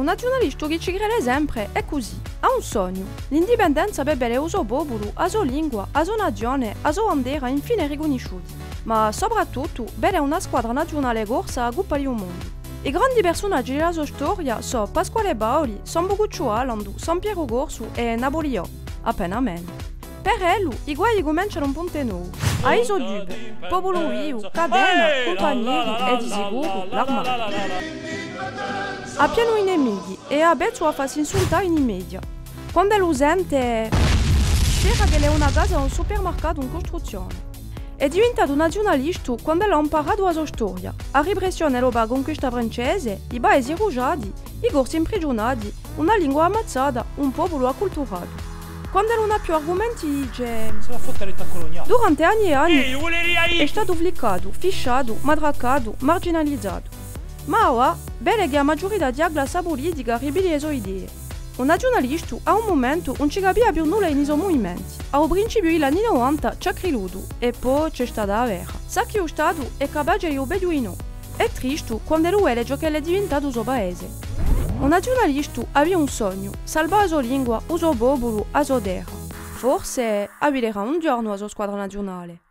un nazionalista che ci crede sempre è così. Ha un sogno, l'indipendenza per bere la sua popolo, la sua lingua, la sua nazione, la sua bandiera infine riconosciuti. Ma soprattutto bere una squadra nazionale corsa a Coppa del Mondo. I grandi personaggi della sua storia sono Pasquale Baoli, San Boguccio Alandu, San Piero Corso e Napoleon, appena meno. Per lui i guai cominciano un ponte nuovo. A Isodube, Popolo Viu, Cadena, Compagneri e di sicuro l'Armata. A pieno i nemici e a Bezzo a farsi insultare in media. Quando lo sente, spera che è una casa o un supermercato in costruzione. È diventato nazionalista quando ha imparato la sua storia. La repressione della conquista francese, i paesi rugiati, i corsi imprigionati, una lingua ammazzata, un popolo acculturato. Quando non ha più argomenti dice... Se la fotta retta coloniale. Durante anni e anni è stato fliccato, fisciato, matracato, marginalizzato. Ma ora, bene che la maggiorità di classe politica ribelli le sue idee. Un nazionalista a un momento non ci capiva più nulla in suoi movimenti. Al principio degli anni 90 ci ha creduto e poi c'è stata la vera. Sa che lo Stato è capace di obbedire. È triste quando lo vede ciò che è diventato il suo paese. Un nazionalista aveva un sogno, salvare la sua lingua, il suo popolo, la sua terra. Forse abilerà un giorno la sua squadra nazionale.